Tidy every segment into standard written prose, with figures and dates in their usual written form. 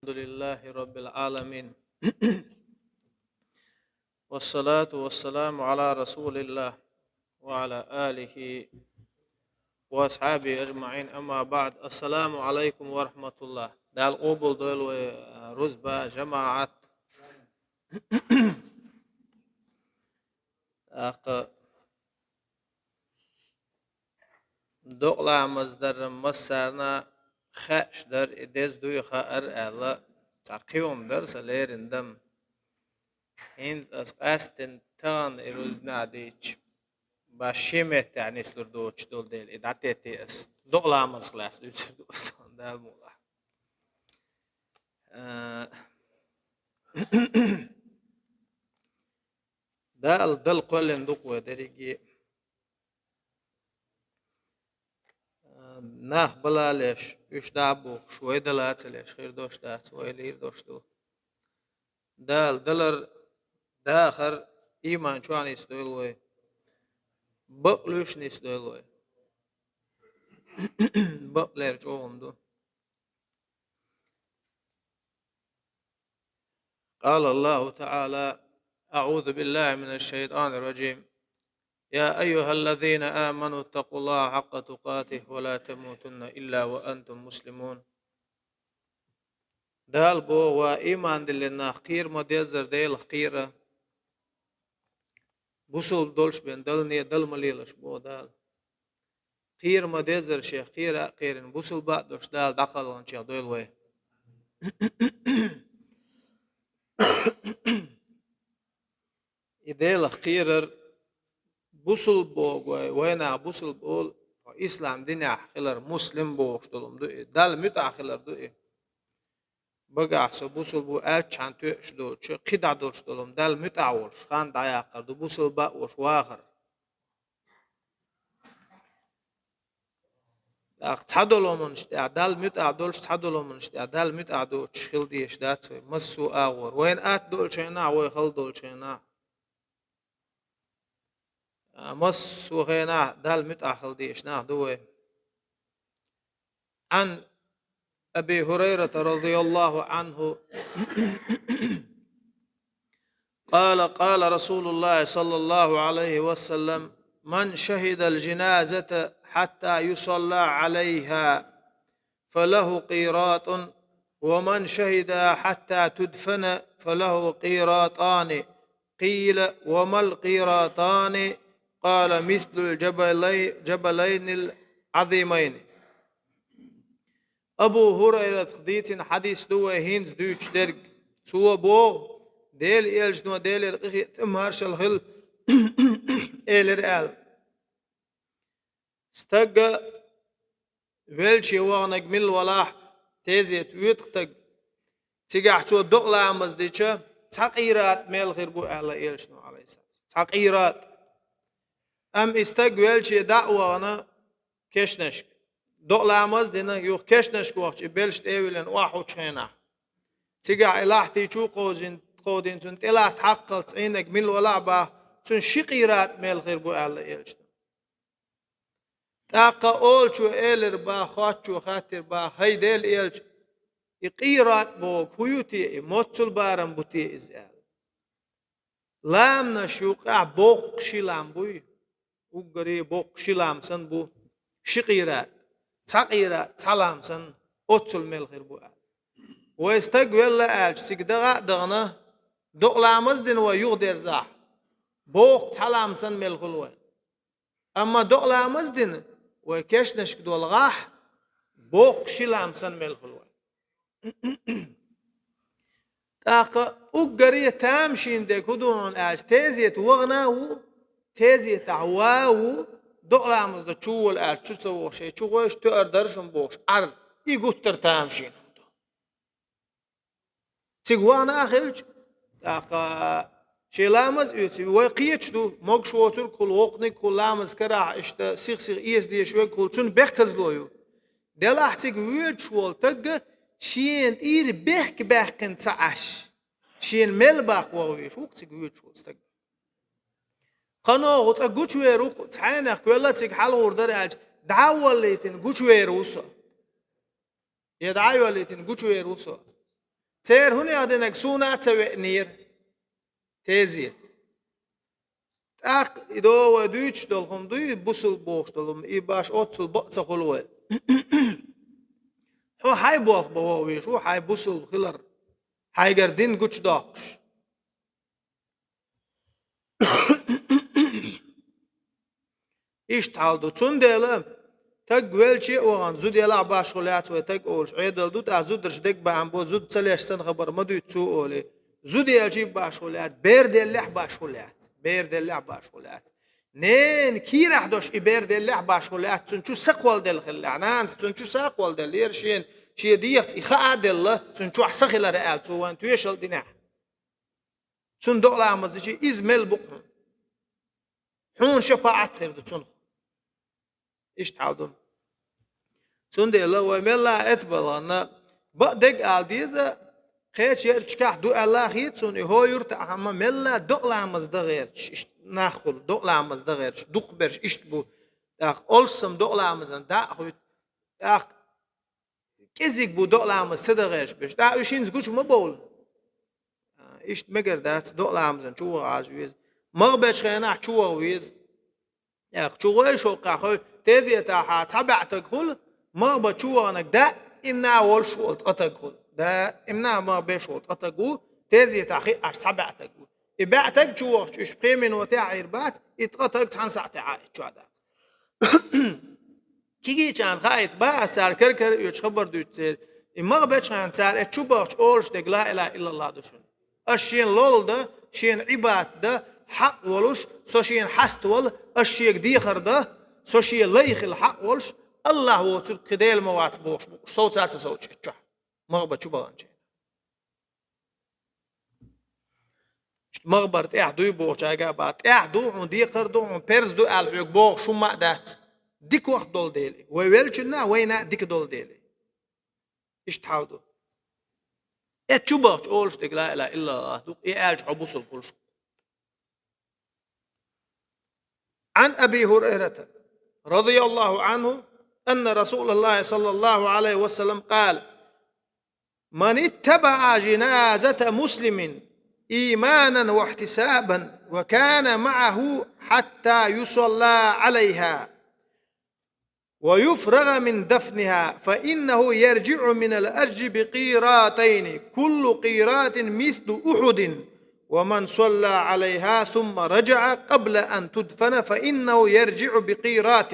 الحمد لله رب العالمين والصلاة والسلام على رسول الله وعلى آله وأصحابه أجمعين. أما بعد، السلام عليكم ورحمة الله. دال قبل دول رزبة جماعة أق دقلا مصدر مسرنا خش در إدز دوي خائر ألا تقيوم در سليرندم هند أستن تان إروزنا ديش باشيمت يعني سلردوش دول ديل إداتي أس دقلا مصخلاف دوستان دال مولا دال قولن دقوة دريجي ناخ بلا ليش يش دابو شوي دلات ليش خير دوش دات ويلير دوش دو دلر داخر إيمان شوان يستويلوي بقلوش نستويلوي بقلر جوهم دو. قال الله تعالى: أعوذ بالله من الشيطان الرجيم. يا أيها الذين آمنوا اتقوا الله حق تقاته ولا تموتن إلا وأنتم مسلمون. دال بو وإيمان دلنا خير مديزر ديل خيرة بوصل دولش بين دلني دل مليلش بو دال خير مديزر شيخ خيرة خيرن بوصل بعد دوش دال دخلون شيخ دويل وي إديل خيرر بوصل بو وينا بوصل بول إسلام دنيا خلر مسلم بو شتولم دو دال متع خلر دو بقى بوصل بو أشان توش دو شو قيد دوش دولم دال متع وش خان دايا قردو بوصل با وش واخر تعدلومنش دال متع دولش تعدلومنش دال متع دوش خل ديش دات مسو آور وين دول شينا وين خل دول شينا مسو هنا دال متع خل ديش نا دوه. عن أبي هريرة رضي الله عنه قال رسول الله صلى الله عليه وسلم: من شهد الجنازة حتى يصلى عليها فله قيراط، ومن شهدها حتى تدفن فله قيراطان. قيل: وما القيراطان؟ قال: مثل الجبلين العظيمين. أبو هريرة خديتين حديث دو هينز دوش درج سوى بو ديل إلج نو ديل القخي تمهرش الخل إلر آل استقى ويلشي واغنق من الولاح تيزيت ويتختق تيقاحتو دقلا عمز ديشا تقيرات ميل خير بو أهلا إلج نو عليه السلام تقيرات أم استق ويلشي دعوانا كشنشك دقلامز دينا يوخ كشنش كوخش بلشت ايولن واحو تشينا تيقع إلاحتي شو قودين تون تلا تحقلت عينك من الولعبة تون شقيرات ميل خير بو أهلا إلشنا تاقا أول شو إيلر با خوات شو خاتر با هيديل إلش إقيرات بوك هيوتي موتسل بارم بوتي إزال لامنا شوقع بوق شلام بوي وقري بوق شلام سن بو شقيرات تقيرة سلام سن أوتل ميل خير بو ويستقبل لألش تقدر دغنا دقلامز دين ويغدر زاح بوق سلام سن ميل خلوين أما دقلامز دين وكيش نشك دول غاح بوق شلام سن ميل خلوين تاقا أقرية تامشين دي كدون ألش تيزيت وغناو تيزيت عواو دقلامز دا چول ال چو سوشه چو گوش تو اردرشون بوش ار ای گوتر تامشین تيغوانا اخلج تاقا شيلامز يوتي وقيتش دو موك شوتر كل وقني كل لامز كرا اشتا سيخ ايس دي شوي كل تون بخزلويو دلاح تيغ ويل شول تگ شين اير بخكن تعش شين ملباق وويش وقت تيغ ويل شول تگ قناة وتجوشويرو تعينه كولا تيج حال وردر دعوة اللي تنجوشويروسا يدعوا اللي تنجوشويروسا تير هنا أدينك سونا تسوي نير تيزي أق إدو ودوش دلهم دوي بوسل بوش دلهم إباش أوتل بقص خلوه هو هاي بوخ بواويش هو هاي بوسل خلر هاي قردين قوش داقش إيش تعالدو تون ديلا تق ويلشي وغان زود يلا باش خلات وتق أولش عيدل دو تعزود درش دق بعنبو زود تسليش سن خبر ما دو تسو أولي زود يلشي باش خلات بيرد اللح باش خلات بيرد اللح باش خلات نين كي راح دوش بيرد اللح باش خلات تنشو سقوال دل خلعنان تنشو سقوال دل يرشين شي ديت إخاء دل تنشو حسخي لرئال توان تويشل ديناح تن دقلا مزدشي إزمل بقهم حون شفاعت خير دو تنخ إيش تعودون تون دي الله وملا أتبلا أن بدك عالديزة خير يرتكح دو الله خير تون هو يرتع هم ملا دقلا مزدغير ناخل دقلا مزدغير دق برش إيش بو داخ ألسم دقلا مزن داخ كذيك بو دقلا مزدغيرش بش دا إيشين زوج ما بول إيش مقردات دقلا مزن شو عاجويز مغبش خينا شو ويز يا شو شو قاخو تيزي تاع تبعتك خل ما بتشو انك دا امنا ول شو تقتقل دا امنا ما بشو تقتقو تيزي تاع خي تبعتك يبعتك شو ايش قيمن وتاع يربات يتقتل عن ساعه تاع شو هذا كيجي كان خايت با سار كركر يخبر دوت ما بتش عن سار شو باش اولش لا اله الا الله دشن اشين لول ده شين عباد ده حق ولش سوشين حست ول اشيك ديخر ده سوشي ليخ الحق ولش الله هو كديل موات بوش صوت ساعة صوت شو مغبر شو بانجي مغبر تأحدو يبوش عجا بات تأحدو عن ديخر دو عن بيرز دو الحيق بوش شو ما دات ديك وقت دول ديلي ويلشنا وينا ديك دول ديلي إيش تحاودو شو باش أولش لا إله إلا الله دوك إيش حبوس الكلش عن أبي هريرة رضي الله عنه أن رسول الله صلى الله عليه وسلم قال من اتبع جنازة مسلم إيمانا واحتسابا وكان معه حتى يصلى عليها ويفرغ من دفنها فإنه يرجع من الأجر بقيراتين كل قيرات مثل أحد ومن صلى عليها ثم رجع قبل أن تدفن فإنه يرجع بقيرات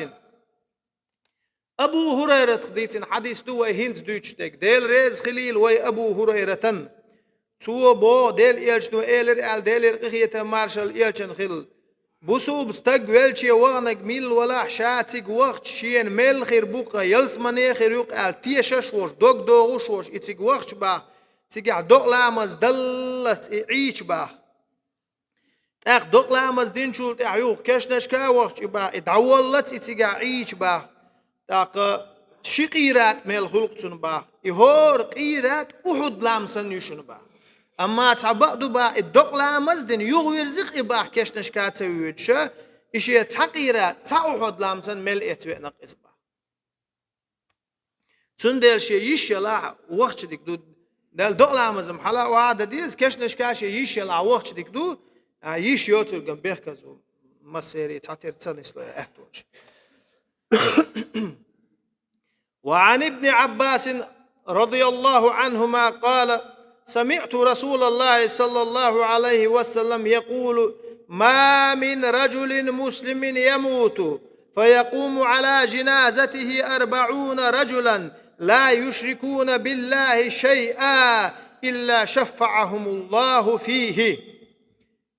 أبو هريرة خديتين حديث دو هند دوشتك ديل ريز خليل وي أبو هريرة تو بو ديل إيلش نو إيلر آل ديل إرقية مارشال إيلشن خل بوسو بستق ويلشي وغنق ميل ولا شاتيق وقت شين ميل خير بوقا يلس مني خير يوق آل تيشش وش دوق دوغوش وش إتيق وقت با تيقع دوق لامز دلت إعيش با تاق دوق لامز دين شول تعيوق كشنش كا وقت با إدعولت إتيقع عيش با تاق شي قيرات ميل خلق تن با إهور قيرات أحد لامسن يشن با أما تعبقدو با الدوق لامز دين يغوير زق إباح كشنش كا تسويتشا إشي تقيرات تعوحد لامسن ميل إتوئ نقص با تن ديل شي يشيلا وقت ديك دو دل دوق لامز محلا وعادة ديز كشنش كاشي يشيلا وقت ديك دو يش يوتر جنبه كذو مسيري تعتير تسنس له احتوج وعن ابن عباس رضي الله عنهما قال سمعت رسول الله صلى الله عليه وسلم يقول ما من رجل مسلم يموت فيقوم على جنازته 40 رجلا لا يشركون بالله شيئا إلا شفعهم الله فيه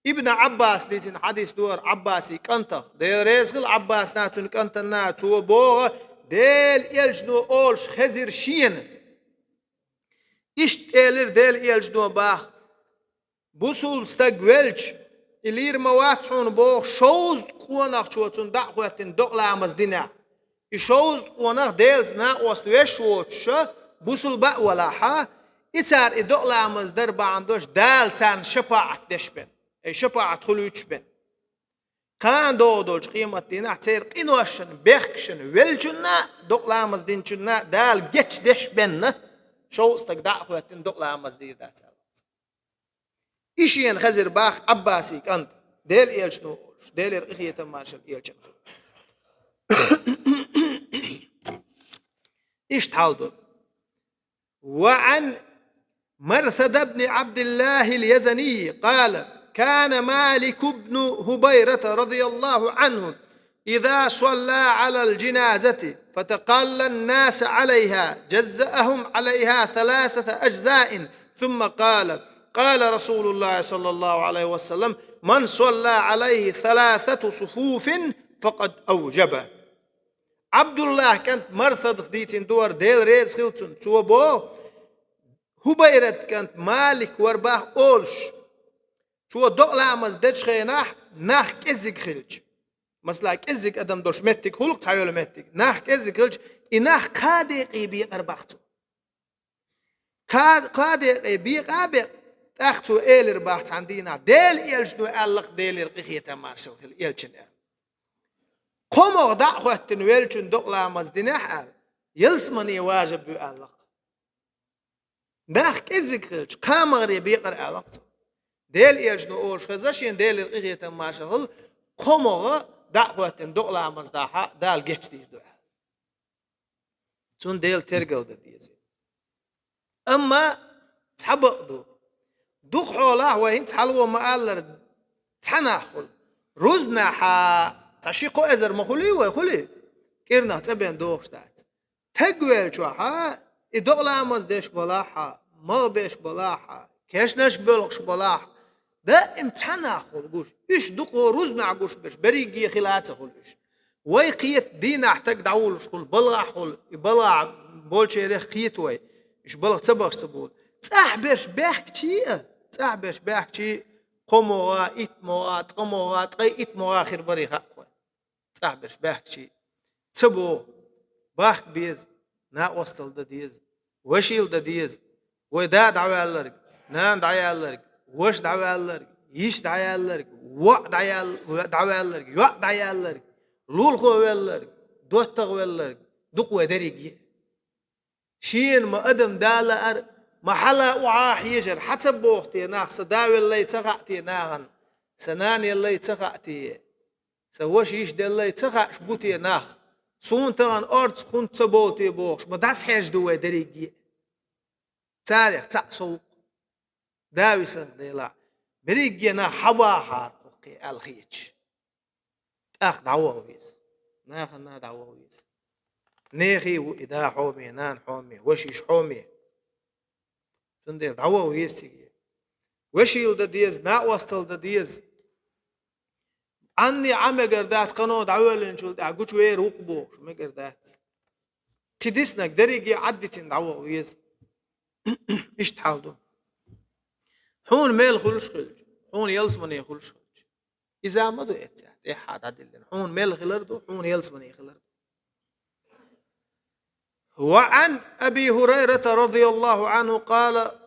ابن عباس ديتين حديث دور عباسي كنت ديل رزق عباس ناتون كنت ناتو بوغ ديل يلجنو أولش خزر شين إشت إلر ديل يلجنو باه بوسول ستقويلج إلير مواتون بوغ شوز قواناق شوتون دعواتين دوغلا مزدنا إشوز قواناق ديلز نا وستويش ووتش بوسول بق ولاحا إتار إدوغلا مزدر باندوش دال تان شفاعت دشبن أي شفاعة خلوش بن كان دودولش قيمة دينا تير قينوشن بيخشن ويلجنا دوق لامز دينشنا دال جيتش دش بن شو استقدع خواتين دقلا مزدي دات إيشين خزر باخ عباسي كنت ديل إيلشنو ديل إخية مارشل إيلشن إيش تحالدو وعن مرثد بن عبد الله اليزني قال كان مالك بن هبيرة رضي الله عنه إذا صلى على الجنازة فتقال الناس عليها جزأهم عليها 3 أجزاء ثم قال رسول الله صلى الله عليه وسلم من صلى عليه 3 صفوف فقد أوجب. عبد الله كانت مرثد خديتين دور ديل ريز خلتون توبو هبيرة كانت مالك ورباه أولش تو دقلا مزدج خيناح ناح كزك خلج مثلا كزك أدم دوش متك هلق تعيول متك ناح كزك خلج إناح قادق بيق أرباختو قادق بيق أبيق تاختو إيل أرباخت عندنا ديل إيلجنو ألق ديل إرقية مارشل إيلجن قومو دعوة تنويلجن دقلا مزدناح يلسمني واجب بألق ناح كزك خلج قامغري بيقر ألقتو ديل إيجنو أولش خزاشين ديل الإغية ماشغل قموغا دعوة دقلا مزداحة دال جيش ديش دعا سون ديل ترقل دا ديزي أما تحبقدو دوق حوله وين تحلو مقالر تحناخل روزناحا تشيقو أزر مخولي ويخولي كيرنا تبين دوخش دات تقويل شوحا إدقلا مزدش بلاحا مغبش بلاحا كيشنش بلقش بلاحا ده امتحان خل قوش إيش دقو روز مع قوش بش بريجي خلاته خلش ويقيت دين احتاج دعولش خل بلع خل بلع بولشي ريخ قيت وي إيش بلغ تبغ سبول تحبش بحكي قموغا إتموغا تقموغا تقي إتموغا خير بريخا تحبش بحكي تبو باخ بيز نا وصل دديز وشيل دديز ودا دعوالرق نان دعوالرق وش دعوالرق يش دعوالرق وق دعوالرق يق دعوالرق لول خوالرق دوت خوالرق دق ودريج شين ما أدم دالر محلا وعاح يجر حسب بوختي ناخ سداوي اللي تقعتي ناغن سناني اللي تقعتي سوش يش دل اللي تقع شبوتي ناخ سون تغن أرض كنت سبوتي بوخش ما داس حاج دو دريج تاريخ تأسوق داوي سنديلا بريجينا حبا حارقي الخيج أخ دعوة ويز ناخنا دعوة ويز نيخي وإذا حومي نان حومي وشيش حومي سنديل دعوة ويز تيجي وشيل دديز نا وصل دديز عني عم قردات قنو دعوة لنشول دعوة وير وقبو ما قردات كديسنك دريجي عدتين دعوة ويز إيش تحاولون حون ميل خلش خلج حون يلسمني خلش خلج إذا ما دو إتساعد إيه حاد عدلنا حون ميل خلردو حون يلسمني خلردو وعن أبي هريرة رضي الله عنه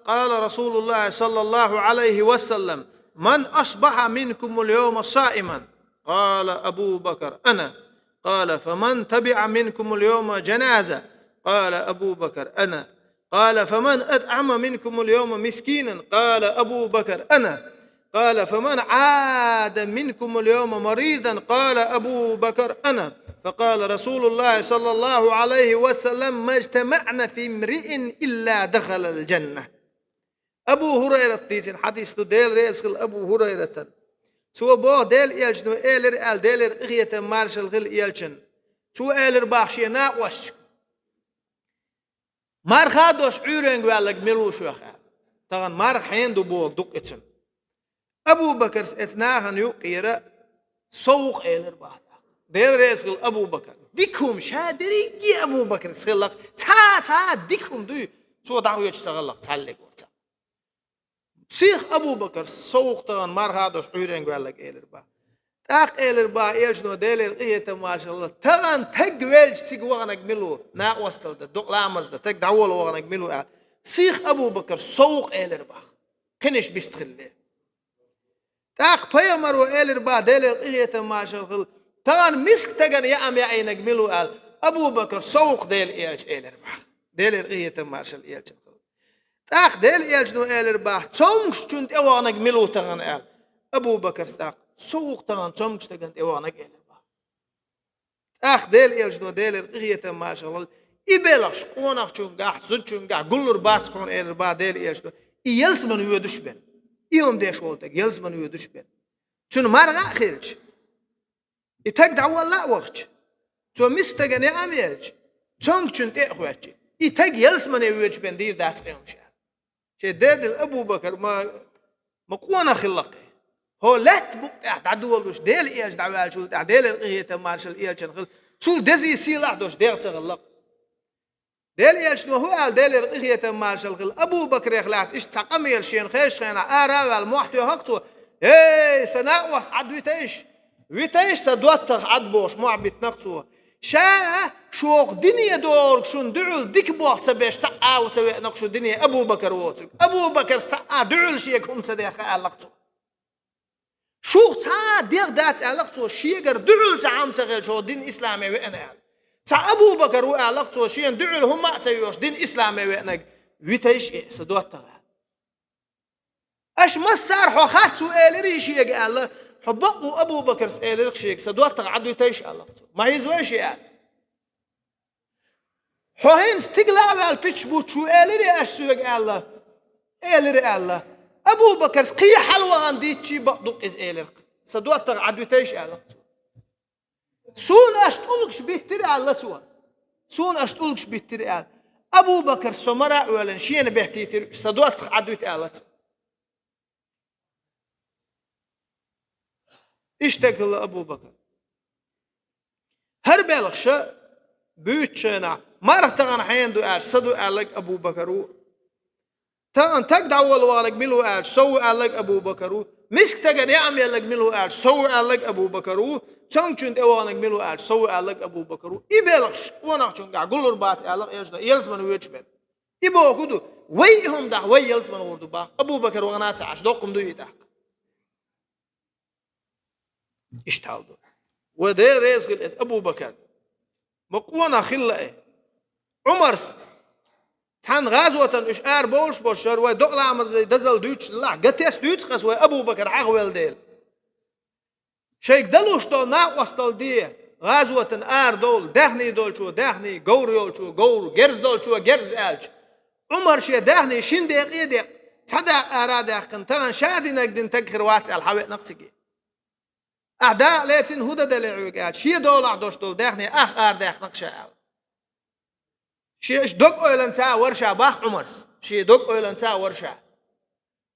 قال رسول الله صلى الله عليه وسلم من أصبح منكم اليوم صائما قال أبو بكر أنا قال فمن تبع منكم اليوم جنازة قال أبو بكر أنا قال فمن أطعم منكم اليوم مسكينا قال أبو بكر أنا قال فمن عاد منكم اليوم مريضا قال أبو بكر أنا فقال رسول الله صلى الله عليه وسلم ما اجتمعنا في امرئ إلا دخل الجنة. أبو هريرة تيسن حديث ديل ريسخل أبو هريرة سو بو ديل إيلشنو إيلر آل ديلر إغية مارشل غل إيلشن سو إيلر باخشي ناقوش مار خادوش عيرين قوالك ملوش وخال طبعا مار حين دو بوك دوك اتن أبو بكر اثناهن يقير سوق إيلر باخ ديل ريسخل أبو بكر ديكم شادري جي أبو بكر سخلق تا ديكم دوي سو دعوة يشتغلق تعلق ورتا سيخ أبو بكر سوق طبعا مار خادوش عيرين قوالك إيلر باخ تاق إيلر باخ إيلشنو ديلر إغية ما شاء الله طبعا تقويلش تقوانك ملو ناق وستل دا دوق لامز دا تق دعوة وغنك ملو سيخ أبو بكر سوق إيلر باخ كنش بيستخل تاق بيامر وإيلر باخ ديلر إغية ما شاء الله طبعا مسك تقن يأم يأينك ملو أبو بكر سوق ديل إيلش إيلر باخ ديلر إغية ما شاء الله تاق ديل إلجنو إلر باه تونكش تنت إوانك ملو تغن إل أبو بكر ستاق سوق تغن تونكش تغن إوانك إلر باه تاق ديل إلجنو ديل إغية ما شاء الله إبلغش قوناق چونگاح زد چونگاح قلر بات قون إلر باه ديل إلجنو إيلس من يودش بين إيهم ديش ولتك يلس من يودش بين تون مارغا خيرج إتاق دعوة لا وقت تو مستغني أميج تونك چونت إخواتي إتاق يلس من يودش بين دير دات قيام شهر شداد الأبو بكر ما قوانا خلقه هو لا تبقى تعدو دوش ديل إيش دعوال شو ديل الإيه مارشل إيش نخل شو دزي سيلاح دوش دير تغلق ديل إيش نو هو قال ديل الإيه مارشل خل أبو بكر يخلعت إيش تقميل شين خيش خينا آرا والمحتوى هقتو إيه سناء وس عدويتيش ويتيش سدوتر عدبوش معبت نقطو شا شوق دنيا دورك شون دعول ديك بوقت سبيش سقا وتسوي نقشو دنيا أبو بكر ووتك أبو بكر سقا دعول شيك هم صديق علاقته شوق تا دير دات علاقته شيقر دعول تعام تغير شو دين إسلامي وأنا تا أبو بكر وعلاقته شين دعول هم ما تسويوش دين إسلامي وأنا ويتيش إيه سدوتر أش مسار حو خاتو إلري شيق الله حبقوا أبو بكر سئلك شيك سدوتر عدو يتيش علاقته ما يزويش يعني حوهين استقلال البيتش بوت شو إلري أشسوك الله إلري الله أبو بكر سقي حلوة عندي شي بقدق إز إلرك سدوتر عدو يتيش علاقته سون أشتولكش بيتري الله توا سون أشتولكش بيتري الله أبو بكر سمراء ولا شين بيحتيتر سدوتر عدو يتعلت اشتغل أبو بكر هر بلغش بيتشنا ما رح تغن حين دو أرش صدو ألك أبو بكر تغن تقدع والوالك ملو أرش سو ألك أبو بكر مسك تغن يعمل لك ملو أرش سو ألك أبو بكر تنجند أوانك ملو أرش سو ألك أبو بكر إبلغش ونحشون قلور بات ألك يجدا يلزمن ويجبن إبو كدو ويهم ده وي يلزمن وردو باق أبو بكر وغنات عش دوقم دو يدحق اشتغلوا وده رزق أبو بكر مقوانا خلقه عمرس تان غزوة إشعار بولش بشر ودقل عمز دزل دوتش لا قتيس دوتش قسوة أبو بكر عقوال ديل شيك دلوش دول ناقوستل دي غزوة آر دول دهني دول شو دهني غور يول شو غور جرز دول شو جرز آلش عمر شي دهني شين ديق يديق تدا أراد يحقن تغن شادي نقدن تكخر واتس الحويق نقتقي أعداء لاتن هدا دلعوك آل شي دول عدوش دول دهني آر ديق نقشا آل شي اش دوك اويلن تا ورشا باخ عمرس شي دوك اويلن تا ورشا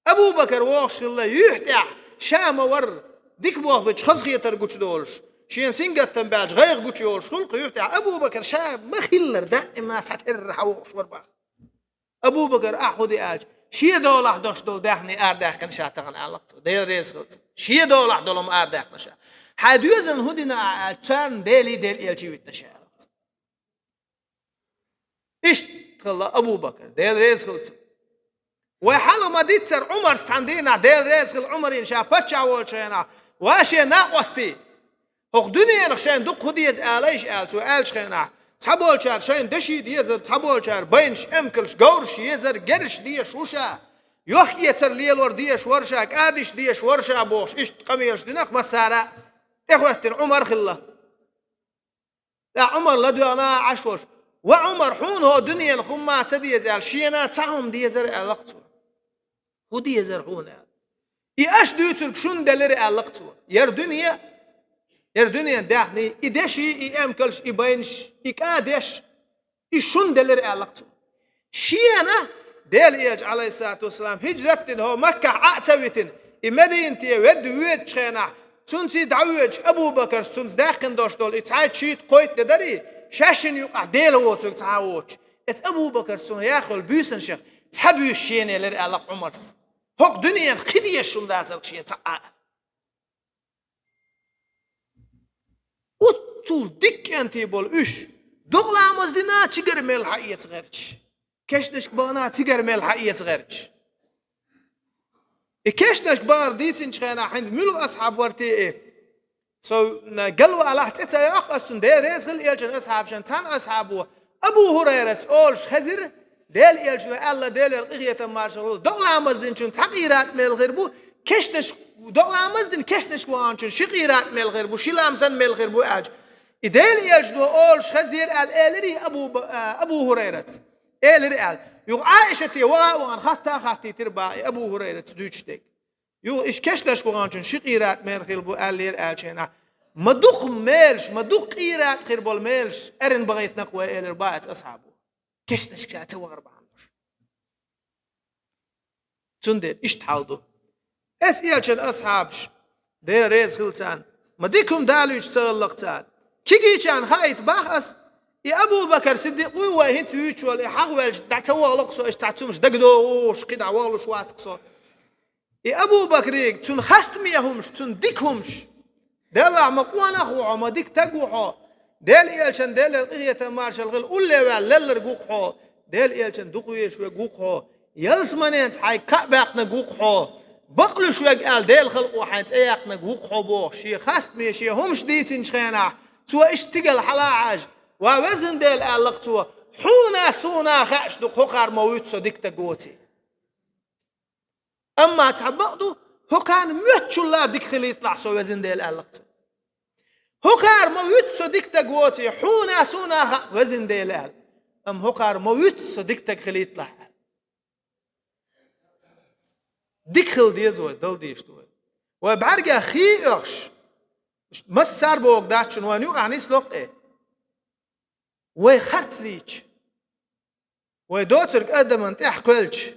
أبو بكر واخش الله يحتع شام ور ديك بوخ بيش خزخي ترقوش دولش شين سنجت تنباج غير قوش يولش خلق يحتع أبو بكر شاب ما خلر دائما تحتر حوش ورباخ أبو بكر أحودي آج شي دول عدوش دول دهني آر ديق كان شاتغن علاقته دير ريس غلط شي دول عدولهم آر ديق نشا حدوزن هدنا آلتان ديلي ديل إلشي ويتنشا اشتغل أبو بكر ديل ريس غلط وحلو ما ديتر عمر ستاندينا ديل ريس غل عمر إن شاء بتشع والشينا واشي ناقوستي هق دنيا نخشين دق خديز آليش آلتو آلش خينا تحبول شار شين دشي ديزر تحبول شار بينش امكلش قورش يزر قرش ديش وشا يوخ يتر ليل ور ديش ورشا قادش ديش ورشا بوش اشت قميرش ديناق مسارة تخوتن عمر خلا لا عمر لدوانا عشوش وعمر حون هو دنيا نخما تديزر شينا تعهم ديزر علاقته هو ديزر حون اش دوتر شون دلر علاقته ير دنيا داخني إدشي إمكلش إبينش إكادش إشون دلر علاقته شينا دل إيج عليه الصلاة والسلام هجرتن هو مكة عاتويتن إمدينتي ود ويد شينا تنسي دعوج أبو بكر تنس داخن دوش دول إتعاد شيت قويت ندري شاشن يقع ديل ووتك تعاوش إت أبو بكر تن ياخل بيسن شيخ تحبيو الشيني لر علاق عمرس هوك دنيا خدية شون داتر شين تعال وطول ديك أنتي بول إيش دغلامز دينا تجر ميل حقيقة غيرش كشنش بانا تجر ميل حقيقة غيرش كشنش بار ديتين شخنا حين ملو أصحاب ورتي إيه قالوا على حتى يأخذون دير رزق الإلجن أصحاب شن تان أصحابه أبو هريرة أولش خزر دل إلش الله دل القية مارشل دولة مزدين شون تغييرات من الغير بو كشتش دولة مزدين كشتش وان شون شغيرات من الغير بو شلامسن من الغير بو أج دل إلش دو أول خزير الإلري أبو هريرة إلري يو عائشة وان خطي تربا أبو هريرة دوشتك يو إيش كشتش وان شون شغيرات من الغير بو ألير أجنا مدوق ميلش مدوق قيرات خير بول ميلش أرن بغيت نقوى إلر باعت أصحابه كشتش كاته وغربان تندر إيش تحاولوا إيش أصحابش ده رئيس خلتان ما ديكم دالو يشتغل لقتان كيجي كان خايت باخس يا أبو بكر صديق وين تويش ولا حاول دعتوا لقصو إيش تعتمش دقدوش كده عوالو شوات قصو يا أبو بكر تون خستميهمش تون ديكهمش دلع مقوانا خو ما ديك تقوحو دل إيلشان دل القية مارش الغل أولي واللر قوقحو دل إيلشان دقوية شوي قوقحو يلسمانين حي كعبقنا قوقحو بقلو شوي قال دل خلق وحينت ايقنا قوقحو بوخ شي خاست ميشي همش ديتين شخينا توا اشتقل حلاعج ووزن دل ألقتوا حونا سونا خاش دقو خار مويتسو ديك تقوتي أما تعبقدو هو كان ميتشو الله ديك خلي يطلع سو وزن دل ألقتوا هكار مويت صديق تقوتي حونا سونا وزن ديلال هكار مويت صديق تقلي يطلع ديك خل ديزوي دل ديشتوي وبعرقة خيرش مسار بوق داتشن وانيو عنيس لوق ايه ويخرت ليش ويدوترك قدم انت احقلش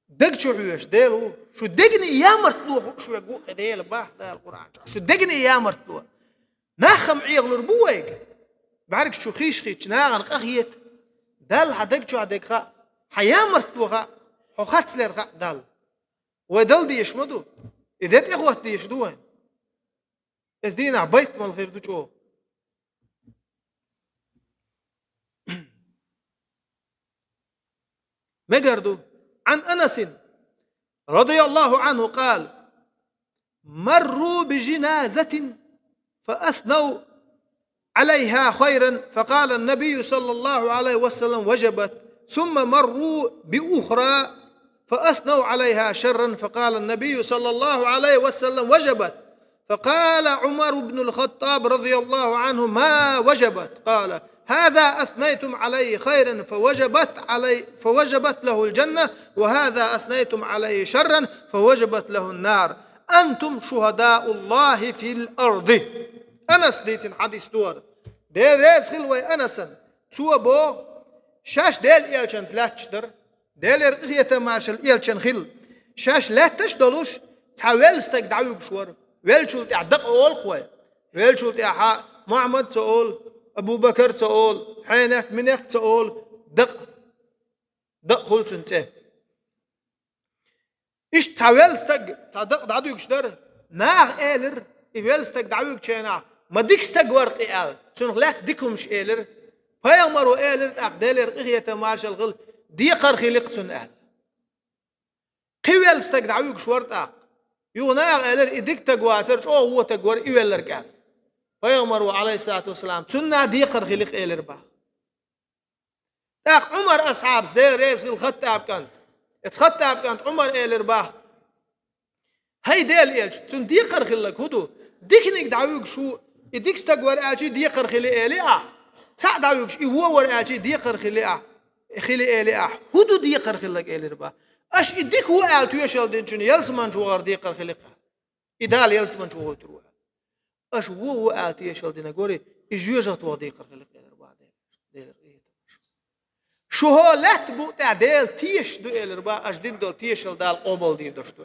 دق شو عيش ديلو شو دقني يا مرتلو شو يقول ديل باخ ده القرآن شو دقني يا مرتلو ناخم عيغ لربويك بعرك شو خيش ناغن قخيت دل حدق شو عدك خا حيا مرتلو خا حخات لر خا دل ودل دي يشمدو إدت إخوة دي يشدوين إز دينا بيت مال غير دو شو مقردو عن أنس رضي الله عنه قال مروا بجنازة فأثنوا عليها خيرا فقال النبي صلى الله عليه وسلم وجبت ثم مروا بأخرى فأثنوا عليها شرا فقال النبي صلى الله عليه وسلم وجبت فقال عمر بن الخطاب رضي الله عنه ما وجبت قال هذا أثنيتم عليه خيرا فوجبت له الجنة وهذا أثنيتم عليه شرا فوجبت له النار أنتم شهداء الله في الأرض أنس ديتين حديث دور دير ريز خلوي أنسا تو بو شاش ديل إيالشان زلاتشدر ديل إرقية مارشل إيالشان خل شاش لا تشدلوش تحاول استقدعوك شور ويلشول تعدق أول قوي ويلشول تعا محمد سؤول أبو بكر سؤول حينك منك سؤول دق خلص انت إيش تحاول تعدق دعوك شدر ناغ إيلر إيوال استقدعوك شينا ما ديك استقور قيال شنو لا تديكمش إيلر فيامروا إيلر أقدالر إغية مارشل غل ديقر خلقتن أهل قيوال استقدعوك شورت يوناغ إيلر إديك تقواسر هو تقور إيوال لركال فيامروا عليه الصلاة والسلام تنا ديقر خلق إيلر با تاق عمر أصحاب دير ريس الخطاب كانت اتخطاب كانت عمر إيلر با هاي ديل إيلش تن ديقر خلق هدو ديكنيك دعوك شو إديك استقور آجي ديقر خلق إيلي تاق دعوك شو هو ور آجي ديقر خلق إيلي هدو ديقر خلق إيلر با أش إديك هو آل تويشل دين شنو يلسمان شو غير ديقر خلق إدال يلسمان شو هو تروح أش هو آل تويشل دين أقولي إجيوجة توضيقر خلق إيلر با شو هو لا تبو تعديل تيش دو إيلر با أش دين دول تيشل دال قبل دي دوشتو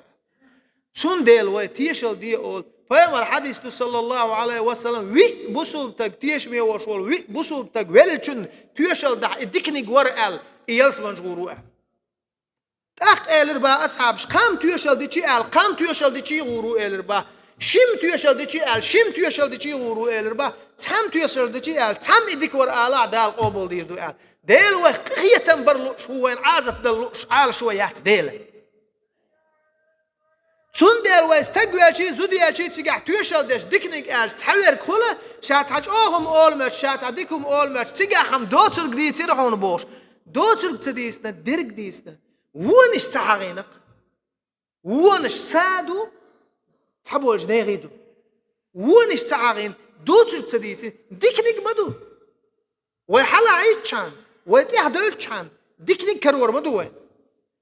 تون ديل وي تيشل دي أول فيامر حديث صلى الله عليه وسلم وي بوسول تك تيش مي وشول وي بوسول تك ويلچن تيشل دا إديكني ورقال إيلس منجورو تاق إيلر با أصحابش قام تيشل دي چي آل قام تيشل دي چي غورو إيلر با شم تيشل دي چي آل شم تيشل دي چي غورو إيلر با تام تيشل دي چي آل تام إديك ورقالا دال قبل دير دو آل ديل وي قية برلو شوين عازت دلو شعال شويات ديل چون دل و استقبال چی زودی چی تیگه تویشال دش دیکنیک ارز تحویر کله شاید هج آهم آلمت شاید عدیکم آلمت تیگه هم دوتر گدی تیر خون باش دوتر تدیست نه درگ دیست نه ونش سحقینق ونش سادو تبولج نيغيدو ونش سحقين دوتر تدیست دیکنیک مدو ويحلا عيد شان ويتيح دول شان دیکنیک کرور مدو وين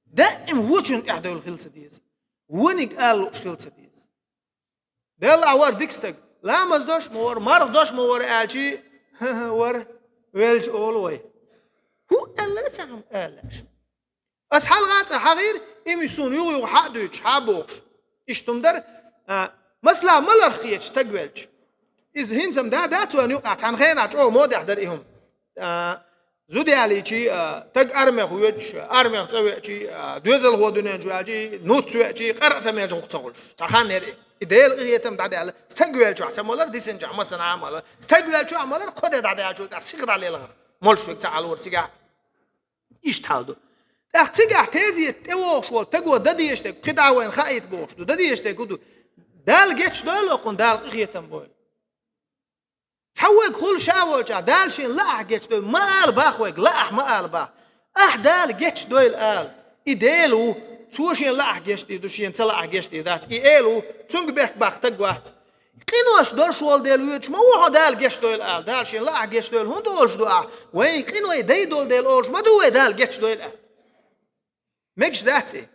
دائم وچن احدول خلص ديز ونيك قال شلت ديز دل عوار ديكستك لا مزدوش مور مرضوش مور اجي ور ويلج اولوي هو قال تعم قالش اسحال غات حغير اميسون يو حدوش حابوش اشتم در مثلا ملر خيش تقبلج از هنزم دا تو ان يقع عن خيناج او مود يحضرهم زودي علي شيء تج أرمي خويش أرمي تسوي شيء دوزل هو دنيا جوا شيء نوت سوي شيء قرأ سمي جو تقولش تخان نري إديل غير تم دعدي على استقبل شو عسى مالر ديسن جا مثلا عمله استقبل شو عمله خد دعدي على شو تسيق عليه لغر مال شو تعال ورسيجا إيش تحالدو تحتيجا تيزي توش ولا تجوا ددي يشتك كده وين خايت بوش ددي يشتك كده دال جيتش دال أكون دال غير تم بول تسوق كل شاول جا دال شين لا جيتش دوي مال باخوك لا مال با دال جيتش دوي الآل إديلو توشين لا جيتش دي دوشين تلا جيتش دي ذات إيلو تونج بيك باخ تجوات قينوش دول شوال ديل ويتش ما هو دال جيتش دوي الآل دال شين لا جيتش دوي هون دولش دوا وين قينو دي دول ديل أولش ما دوي دال جيتش دوي الآل مكش ذاتي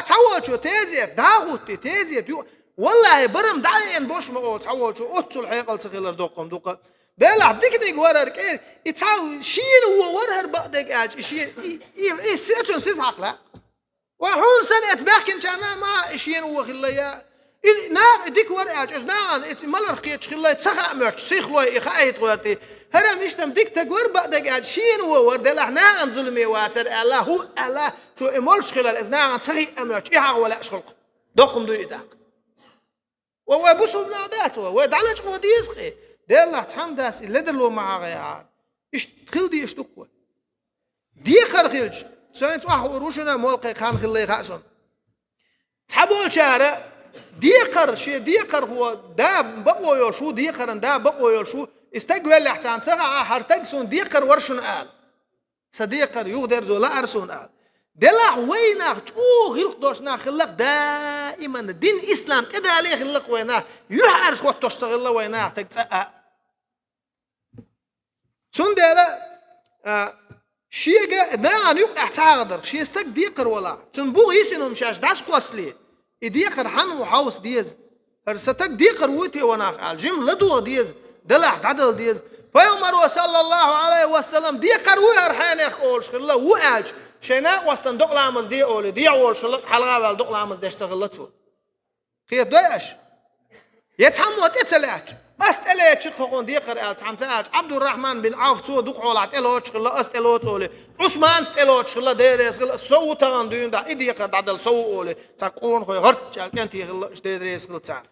تسوق شو تيزي داغوتي تيزي والله برم دعين بوش ما قلت حول شو أتصل حيقل سخيلر دوقة بلا ديك ورر كير يتساوي شين هو ورهر بعدك أج شين إيه سيرتون سيز عقله وحون سنة باكن كان ما شين هو خليا نا ديك ور أج إذ نا ملر خيط خليا تسخ ماك سيخ لوي إخايت غيرتي هرم يشتم ديك تجور بعدك أج شين هو ورد له نا عن ظلمي واتر الله هو الله تو إمالش خلال إذ نا عن سخي أماك إيه ولا أشخلق دوقم دو إداق وبوسو نادات ودعلج قود يسقي دير تحم داس اللي درلو مع غيار ايش تخل دي ايش تقوى دي خرخيلج سوين تواحو روشنا مولقي خان خلي خاسون تحبول شارع ديقر شي ديقر هو دا بقو يوشو ديقر دا بقو يوشو استقبل احسان تغا هرتقسون ديقر ورشن آل صديقر يقدر زولا ارسون آل دلع وينه شو غلق دوشنا خلق دائما دين إسلام كده عليه خلق وينه يحرش وقت تشتغل وينه تجزأ سون دلع شيء جا نعم يقع تعذر شيء استك ديقر ولا تنبوغ يسنهم شاش داس قوسلي يديقر حنو حوس ديز هرستك ديقر وتي وناق الجيم لدو ديز دلع عدل ديز فيومر صلى الله عليه وسلم ديقر ويرحانه أولش خلا وأج شينا وستن دق لامز دي أولي دي أول شلق حلقة بال دق لامز ديش تغلطه خيط دويش يتحموت يتسلعش أستلع شخون دي قرأت عن تاج عبد الرحمن بن عوف تو دق علات إلوش خلا أستلوت أولي عثمان استلوش خلا ديريس خلا سو تغن دين دا إدي قرد عدل سو أولي تقون خوي غرت كنتي خلا إش ديريس خلا تسعر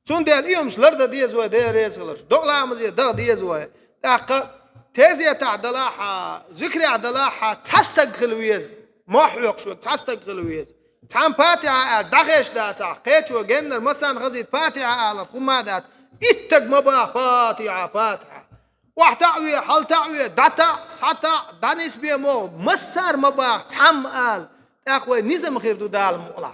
سون ديال إيومش لرد ديز ويا ديريس خلا دق لامز يدق ديز ويا تاق تازي تعدلاحة ذكري عدلاحة تستقل ويز ما حوق شو تستقل ويز تعم باتعة دخش داتا قيت شو جنر مثلا غزيت باتعة على قمادات اتق مبا باتعة وحتعوي حل تعوي داتا ساتا دانيس بيمو مسار مبا تعم آل تاقوي نظام خير دو دال مقلع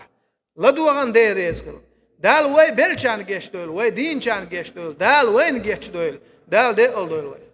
لدو غن دير يسخل دال وي بلشان جيش دول وي دين شان جيش دول دال وين جيش دول دال دي دول وي